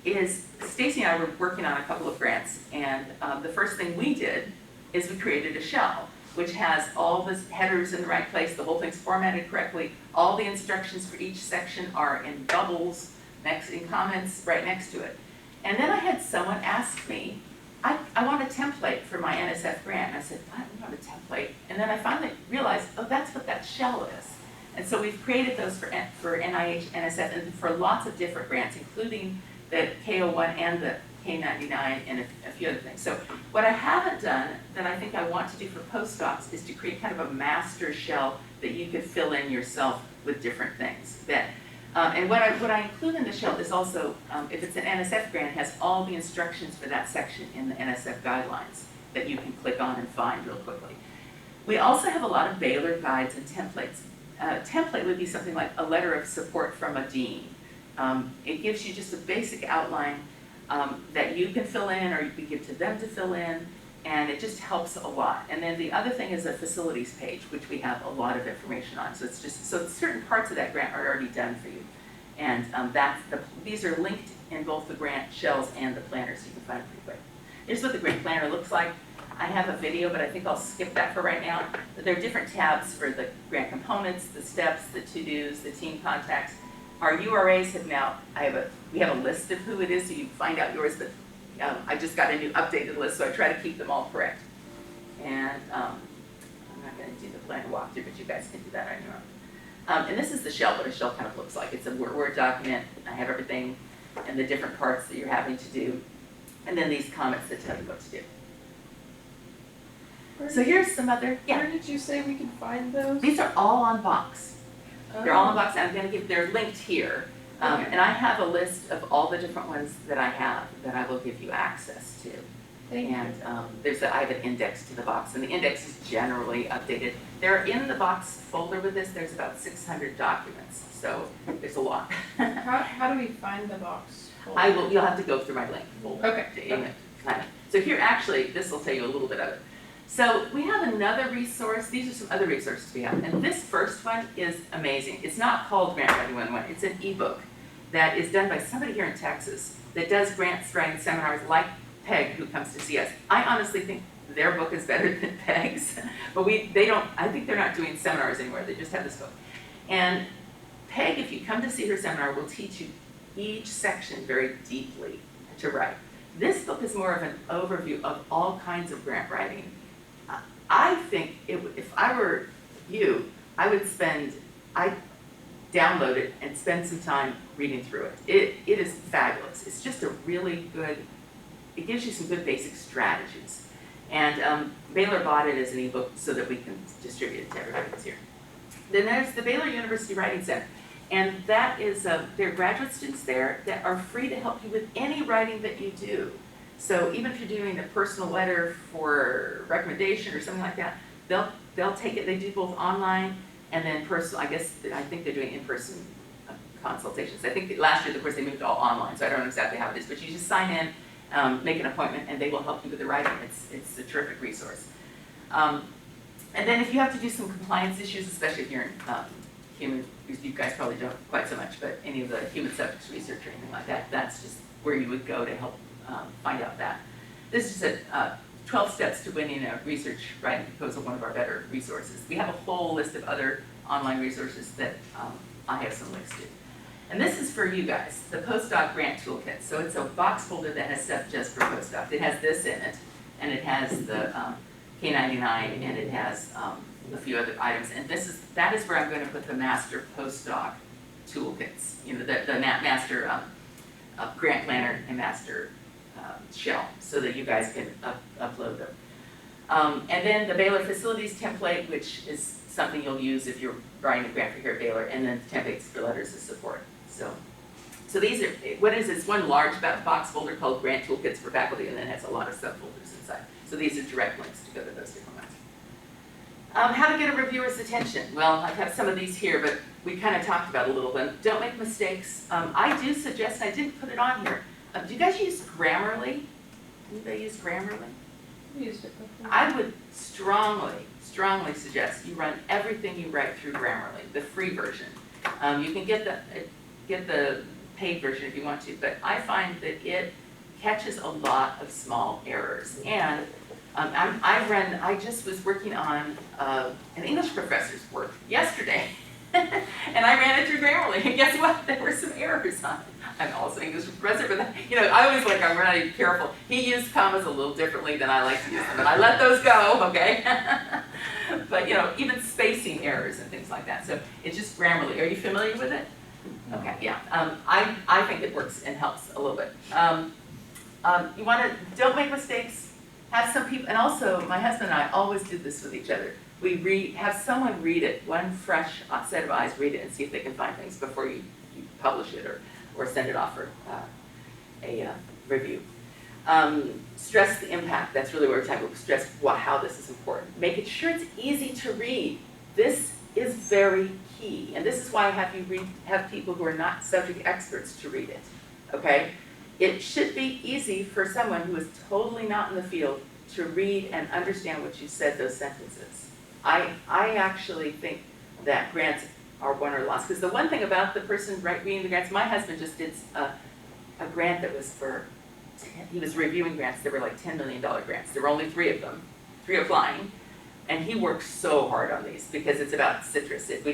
Stacy and I were working on a couple of grants, and the first thing we did is we created a shell, which has all the headers in the right place, the whole thing's formatted correctly, all the instructions for each section are in bubbles, in comments right next to it. And then I had someone ask me, I want a template for my NSF grant. And I said, what? I want a template. And then I finally realized, oh, that's what that shell is. And so we've created those for NIH, NSF, and for lots of different grants, including the K01 and the K99 and a few other things. So what I haven't done that I think I want to do for postdocs is to create kind of a master shell that you could fill in yourself with different things. And what I include in the shell is also, if it's an NSF grant, it has all the instructions for that section in the NSF guidelines that you can click on and find real quickly. We also have a lot of Baylor guides and templates. A template would be something like a letter of support from a dean. It gives you just a basic outline that you can fill in or you can give to them to fill in, and it just helps a lot. And then the other thing is a facilities page, which we have a lot of information on. So it's just, so certain parts of that grant are already done for you. And these are linked in both the grant shells and the planner, so you can find it pretty quick. Here's what the grant planner looks like. I have a video, but I think I'll skip that for right now. But there are different tabs for the grant components, the steps, the to-dos, the team contacts. Our URAs have now, we have a list of who it is, so you can find out yours, but I just got a new updated list, so I try to keep them all correct. And I'm not gonna do the planner walkthrough, but you guys can do that on your own. And this is the shell, what a shell kind of looks like. It's a Word document. I have everything and the different parts that you're having to do. And then these comments that tell you what to do. So here's some other, Where did you say we can find those? These are all on Box. They're all on Box, and I'm gonna they're linked here. Okay. And I have a list of all the different ones that I have that I will give you access to. Thank you. And I have an index to the Box, and the index is generally updated. There in the Box folder with this, there's about 600 documents, so there's a lot. How do we find the box? You'll have to go through my link folder. Okay, to aim it, kind of. So here, actually, this will tell you a little bit of it. So we have another resource. These are some other resources we have. And this first one is amazing. It's not called Grant Writing 101. It's an ebook that is done by somebody here in Texas that does grant writing seminars like Peg, who comes to see us. I honestly think their book is better than Peg's, but I think they're not doing seminars anymore. They just have this book. And Peg, if you come to see her seminar, will teach you each section very deeply to write. This book is more of an overview of all kinds of grant writing. I think if I were you, I'd download it and spend some time reading through it. It is fabulous. It's just a really good, it gives you some good basic strategies. And Baylor bought it as an ebook so that we can distribute it to everybody who's here. Then there's the Baylor University Writing Center. And that is, there are graduate students there that are free to help you with any writing that you do. So even if you're doing a personal letter for recommendation or something like that, they'll take it. They do both online and then personal. I think they're doing in-person consultations. I think last year, of course, they moved all online, so I don't know exactly how it is. But you just sign in, make an appointment, and they will help you with the writing. It's a terrific resource. And then if you have to do some compliance issues, especially if you're in human, you guys probably don't quite so much, but any of the human subjects research or anything like that, that's just where you would go to help find out that. This is 12 steps to winning a research writing proposal, one of our better resources. We have a whole list of other online resources that I have some links to. And this is for you guys, the Postdoc Grant Toolkit. So it's a box folder that has stuff just for postdocs. It has this in it, and it has the K99, and it has a few other items. And that is where I'm going to put the master postdoc toolkits, the master grant planner and master shell, so that you guys can upload them. And then the Baylor facilities template, which is something you'll use if you're writing a grant for here at Baylor, and then templates for letters of support. So these are, what is this one large box folder called Grant Toolkits for Faculty, and then it has a lot of subfolders inside. So these are direct links to go to those different ones. How to get a reviewer's attention. Well, I have some of these here, but we kind of talked about a little bit. Don't make mistakes. I do suggest, I didn't put it on here, do you guys use Grammarly? Anybody use Grammarly? We used it before. I would strongly suggest you run everything you write through Grammarly, the free version. You can get the paid version if you want to, but I find that it catches a lot of small errors. And I just was working on an English professor's work yesterday, And I ran it through Grammarly, and guess what? There were some errors on it. I'm also English professor, but I always I'm really careful. He used commas a little differently than I like to use them, and I let those go, okay? But, even spacing errors and things like that. So it's just Grammarly. Are you familiar with it? Okay, yeah. I think it works and helps a little bit. Don't make mistakes. Have some people, and also my husband and I always do this with each other. We have someone read it, one fresh set of eyes read it and see if they can find things before you publish it or send it off for a review. Stress the impact. That's really what we're talking about. Stress how this is important. Make it sure it's easy to read. This is very key, and this is why I have people who are not subject experts to read it. Okay, it should be easy for someone who is totally not in the field to read and understand what you said those sentences. I actually think that grants are won or lost, because the one thing about the person reading the grants, my husband just did a grant that was he was reviewing grants that were like $10 million grants. There were only 3 of them, 3 applying, and he worked so hard on these because it's about citrus. If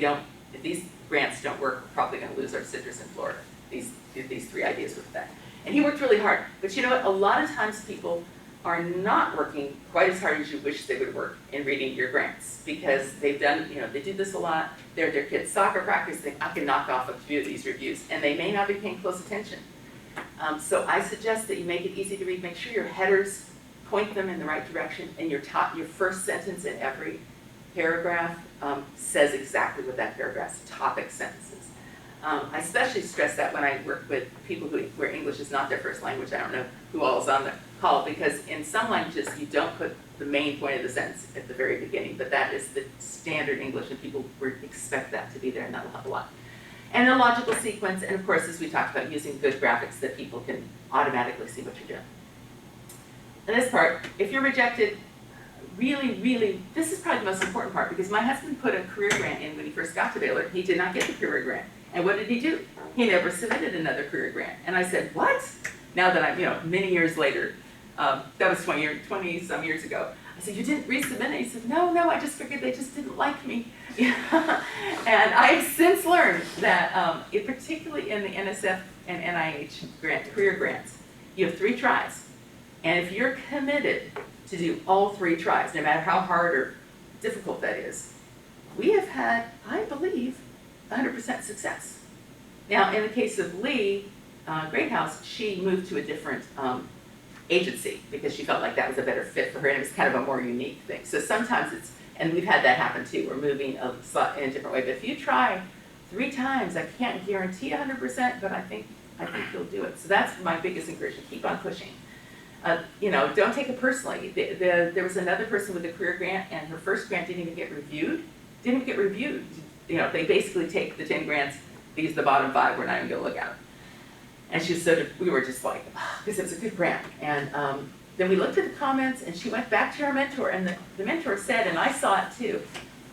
these grants don't work, we're probably going to lose our citrus in Florida. These 3 ideas with that. And he worked really hard. But you know what? A lot of times people are not working quite as hard as you wish they would work in reading your grants, because they've done, they do this a lot. They're at their kids' soccer practice, I can knock off a few of these reviews, and they may not be paying close attention. So I suggest that you make it easy to read. Make sure your headers point them in the right direction, and your first sentence in every paragraph says exactly what that paragraph's topic sentence is. I especially stress that when I work with people where English is not their first language. I don't know who all is on the call, because in some languages you don't put the main point of the sentence at the very beginning, but that is the standard English, and people expect that to be there, and that'll help a lot. And the logical sequence, and of course, as we talked about, using good graphics that people can automatically see what you're doing. And this part, if you're rejected, really, this is probably the most important part, because my husband put a career grant in when he first got to Baylor. He did not get the career grant. And what did he do? He never submitted another career grant. And I said, what? Now that I'm, many years later, that was 20 some years ago. I said, you didn't resubmit it? He said, no, I just figured they just didn't like me. And I've since learned that, particularly in the NSF and NIH career grants, you have 3 tries. And if you're committed to do all 3 tries, no matter how hard or difficult that is, we have had, I believe, 100% success. Now, in the case of Lee Greathouse, she moved to a different agency because she felt like that was a better fit for her, and it was kind of a more unique thing. So sometimes and we've had that happen too, we're moving in a different way. But if you try 3 times, I can't guarantee 100%, but I think you'll do it. So that's my biggest encouragement, keep on pushing. Don't take it personally. There was another person with a career grant, and her first grant didn't even get reviewed. They basically take the 10 grants, these are the bottom 5, we're not even gonna look at them. And we were just like, because it was a good grant. And then we looked at the comments, and she went back to her mentor, and the mentor said, and I saw it too,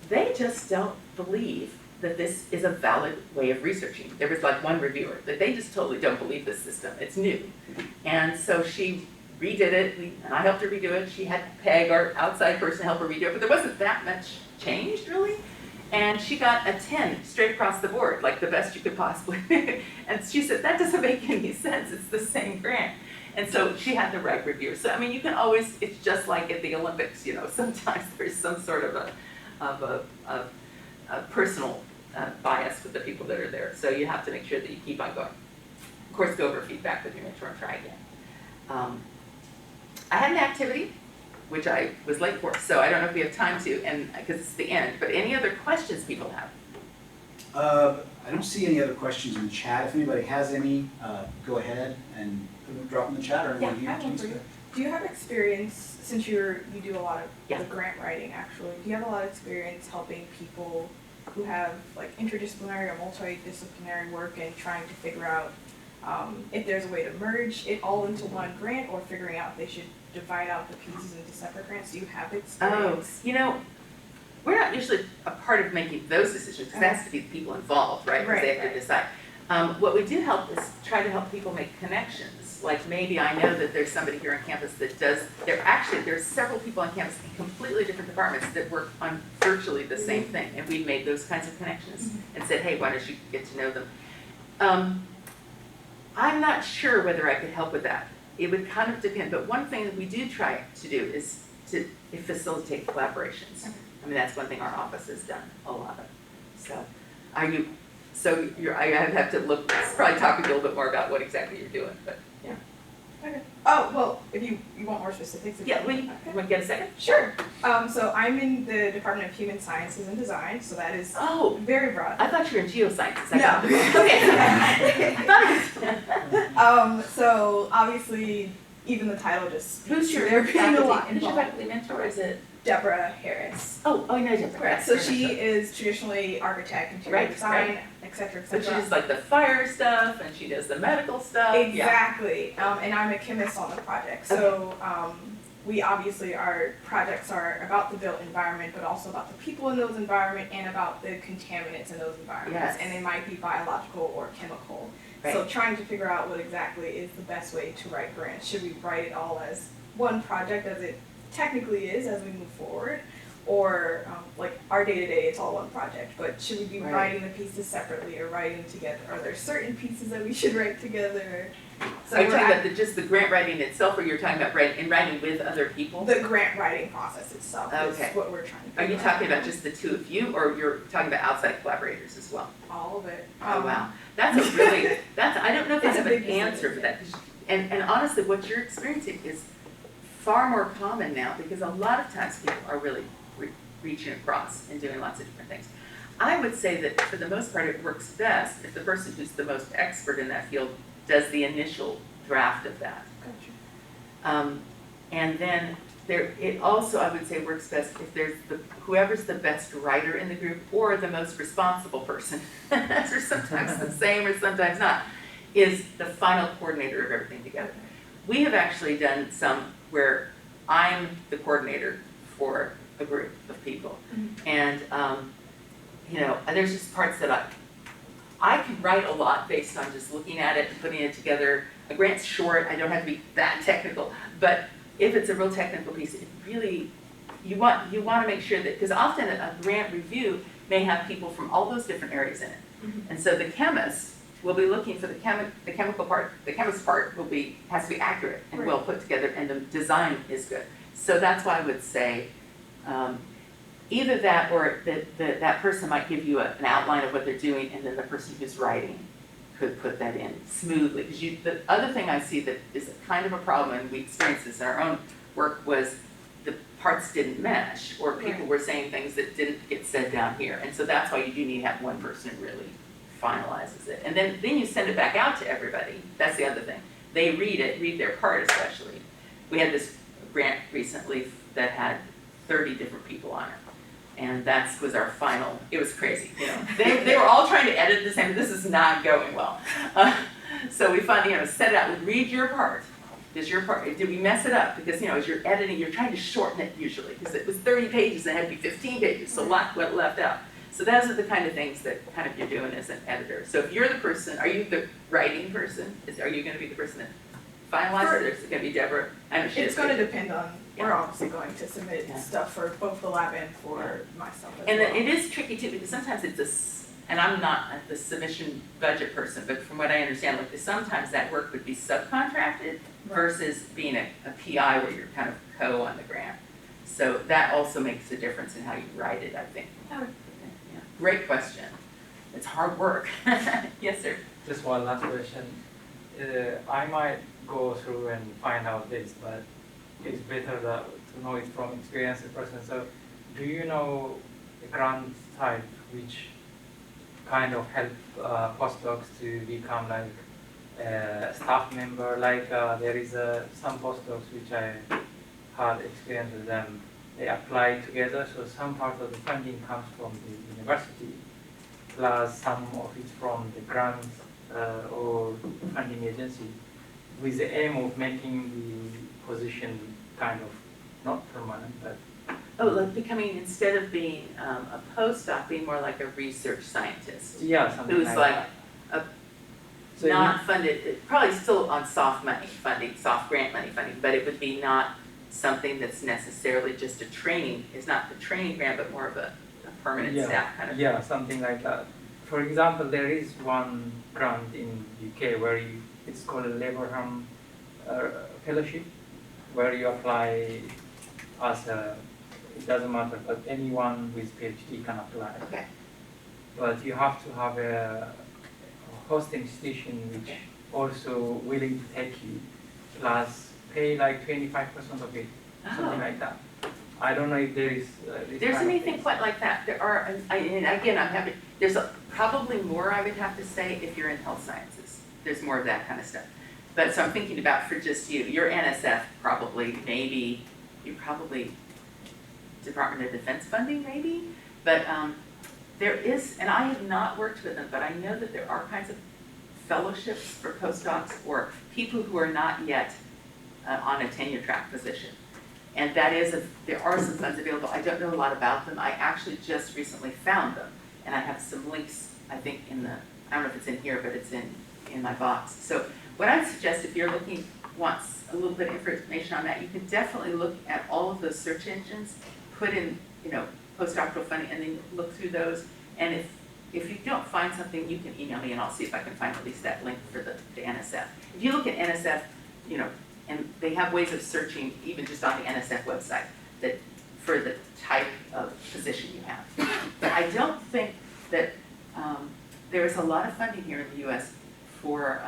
they just don't believe that this is a valid way of researching. There was like one reviewer, that they just totally don't believe this system, it's new. And so she redid it, and I helped her redo it. She had Peg, our outside person, help her redo it, but there wasn't that much changed really. And she got a 10 straight across the board, like the best you could possibly. And she said, that doesn't make any sense, it's the same grant. And so she had the right reviewer. So, you can always, it's just like at the Olympics, sometimes there's some sort of a personal bias with the people that are there. So you have to make sure that you keep on going. Of course, go over feedback with your mentor and try again. I had an activity, which I was late for, so I don't know if we have time to, and because it's the end, but any other questions people have? I don't see any other questions in the chat. If anybody has any, go ahead and drop them in the chat, or anyone I here, have one please. for you. Do you have experience, since you do a lot of Yeah. the grant writing actually, do you have a lot of experience helping people who have like interdisciplinary or multidisciplinary work and trying to figure out if there's a way to merge it all into one grant, or figuring out if they should divide out the pieces into separate grants? Do you have experience? We're not usually a part of making those decisions, because that has to be the people involved, right? Because they have to decide. What we do help is try to help people make connections. Like maybe I know that there's somebody here on campus that does, there's several people on campus in completely different departments that work on virtually the same thing. And we made those kinds of connections and said, hey, why don't you get to know them? I'm not sure whether I could help with that. It would kind of depend, but one thing that we do try to do is to facilitate collaborations. I mean, that's one thing our office has done a lot of. So, I have to look, probably talk with you a little bit more about what exactly you're doing, but yeah. Okay. Oh, well, if you want more specifics. Yeah, you want to get a second? Sure. So I'm in the Department of Human Sciences and Design, so that is Oh, very broad. I thought you were in geosciences. No. Okay. I thought it was. So obviously, even the title just Who's your there being a lot faculty? Who's your involved. faculty mentor? Is it? Deborah Harris. Oh, I know Deborah. Right. So she is traditionally architect, interior Right, design, right. et cetera, et So cetera. she does like the fire stuff and she does the medical stuff. Exactly. And I'm a chemist on the project. So we obviously, our projects are about the built environment, but also about the people in those environments and about the contaminants in those environments. Yes. And they might be biological or chemical. Right. So trying to figure out what exactly is the best way to write grants. Should we write it all as one project as it technically is as we move forward? Or like our day-to-day, it's all one project, but should we be Right. writing the pieces separately or writing together? Are there certain pieces that we should write together? So Are you we're talking at about just the grant writing itself, or you're talking about writing with other people? the grant writing process itself Okay. is what we're trying to Are figure you out. talking about just the two of you, or you're talking about outside collaborators as well? All of it. Oh, wow. That's a really, I don't know if I It's a have an big answer for that. And honestly, what you're experiencing is far more common now, because a lot of times people are really reaching across and doing lots of different things. I would say that for the most part, it works best if the person who's the most expert in that field does the initial draft of that. Gotcha. And then it also, I would say, works best if there's whoever's the best writer in the group or the most responsible person, or sometimes the same or sometimes not, is the final coordinator of everything together. We have actually done some where I'm the coordinator for a group of people. And, there's just parts that I can write a lot based on just looking at it and putting it together. A grant's short, I don't have to be that technical, but if it's a real technical piece, it really, you want to make sure that, because often a grant review may have people from all those different areas in it. And so the chemist will be looking for the chemical part, the chemist part has to be accurate and well put together, and the design is good. So that's why I would say, either that or that person might give you an outline of what they're doing, and then the person who's writing could put that in smoothly. Because the other thing I see that is kind of a problem, and we experienced this in our own work, was the parts didn't mesh, or people were saying things that didn't get said down here. And so that's why you do need to have one person who really finalizes it. And then you send it back out to everybody. That's the other thing. They read their part especially. We had this grant recently that had 30 different people on it. And that was our final, it was crazy, They were all trying to edit the same, this is not going well. So we finally, set it out, read your part. Does your part, did we mess it up? Because, as you're editing, you're trying to shorten it usually, because it was 30 pages and it had to be 15 pages, so a lot got left out. So those are the kind of things that kind of you're doing as an editor. So if you're the person, are you the writing person? Are you going to be the person that finalizes it, or is it going to be Deborah? I know she It's is. going to depend on, we're Yeah. obviously going to submit stuff for both the lab and for myself as And well. then it is tricky too, because sometimes and I'm not the submission budget person, but from what I understand, sometimes that work would be subcontracted versus being a PI where you're kind of co on the grant. So that also makes a difference in how you write it, I think. Yeah. Great question. It's hard work. Yes, sir. Just one last question. I might go through and find out this, but it's better to know it from experienced person. So do you know the grant type which kind of help postdocs to become like a staff member? Like there is some postdocs which I had experience with them. They apply together, so some part of the funding comes from the university, plus some of it from the grant or funding agency, with the aim of making the position kind of not permanent, but like becoming, instead of being a postdoc, being more like a research scientist. yeah, something Who's like like that. a So you- not funded, probably still on soft money funding, soft grant money funding, but it would be not something that's necessarily just a training, it's not the training grant, but more of a permanent Yeah, staff kind of. Yeah, something like that. For example, there is one grant in UK where it's called a Labour Home Fellowship, where you apply as it doesn't matter, but anyone with PhD can apply. Okay, But you have to have a host institution which also willing to take you, plus pay like 25% of it, something oh, like that. I don't know if there is. This there's kind of anything thing. quite like that, there are, and again, I'm happy, there's probably more, I would have to say, if you're in health sciences, there's more of that kind of stuff. But, so I'm thinking about for just you, your NSF probably, maybe, you probably Department of Defense funding maybe, but there is, and I have not worked with them, but I know that there are kinds of fellowships for postdocs or people who are not yet on a tenure track position. And that is, there are some funds available. I don't know a lot about them. I actually just recently found them, and I have some links, I think, in the, I don't know if it's in here, but it's in my box. So what I'd suggest, if you're looking, wants a little bit of information on that, you can definitely look at all of those search engines, put in, postdoctoral funding, and then look through those. And if you don't find something, you can email me, and I'll see if I can find at least that link for the NSF. If you look at NSF, and they have ways of searching, even just on the NSF website, that for the type of position you have. But I don't think that there is a lot of funding here in the U.S. for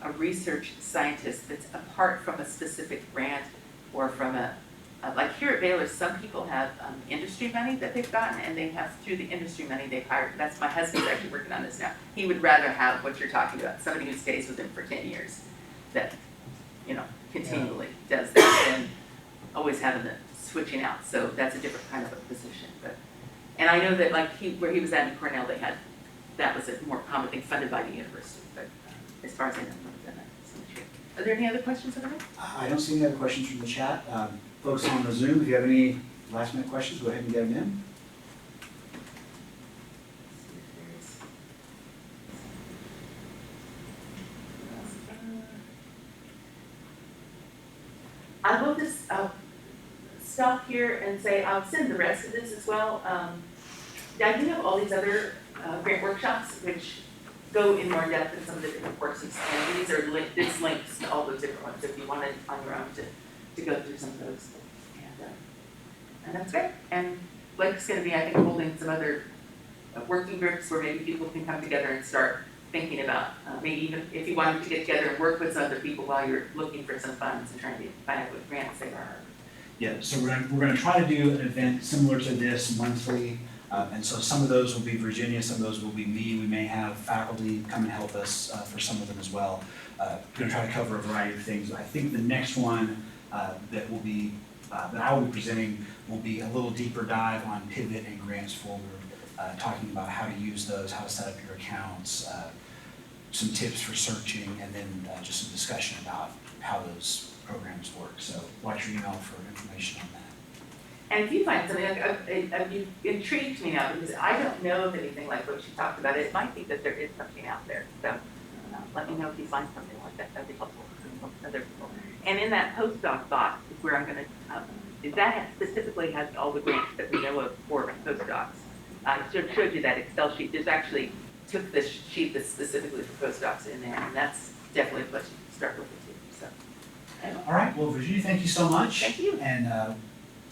a research scientist that's apart from a specific grant or from like here at Baylor, some people have industry money that they've gotten, and they have, through the industry money they've hired, that's my husband's actually working on this now. He would rather have what you're talking about, somebody who stays with him for 10 years, that, continually does that, and always having the switching out, so that's a different kind of a position. But, and I know that like where he was at in Cornell, that was a more common thing funded by the university, but as far as I know, I've done that. So true. Are there any other questions over there? I don't see any other questions from the chat. Folks on the Zoom, if you have any last minute questions, go ahead and get them in. I will just stop here and say I'll send the rest of this as well. I do have all these other grant workshops which go in more depth in some of the different courses, and these are this links to all those different ones if you wanted on your own to go through some of those. And that's great. And Blake's going to be, I think, holding some other working groups where maybe people can come together and start thinking about maybe even if you wanted to get together and work with some other people while you're looking for some funds and trying to find out what grants they are. Yeah, so we're gonna try to do an event similar to this monthly, and so some of those will be Virginia, some of those will be me. We may have faculty come and help us for some of them as well. We're gonna try to cover a variety of things. I think the next one that I will be presenting will be a little deeper dive on Pivot and Grants Forward, talking about how to use those, how to set up your accounts, some tips for searching, and then just some discussion about how those programs work. So watch your email for information on that. And if you find something, you've intrigued me now because I don't know of anything like what you talked about. It might be that there is something out there. So let me know if you find something like that. That'd be helpful for other people. And in that postdoc box is where I'm going to, that specifically has all the grants that we know of for postdocs. I showed you that Excel sheet. There's actually took this sheet that's specifically for postdocs in there, and that's definitely what you start looking to. So, anyway. All right, well, Virginia, thank you so much. Thank you. And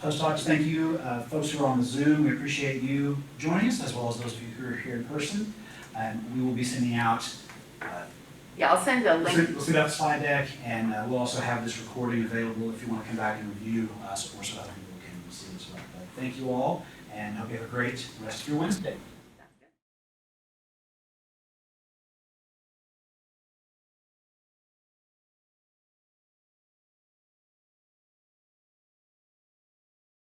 postdocs, thank you. Folks who are on the Zoom, we appreciate you joining us, as well as those of you who are here in person. And we will be sending out Yeah, I'll send a link. we'll send out a slide deck, and we'll also have this recording available if you want to come back and review, so other people can see as well. But thank you all, and hope you have a great rest of your Wednesday.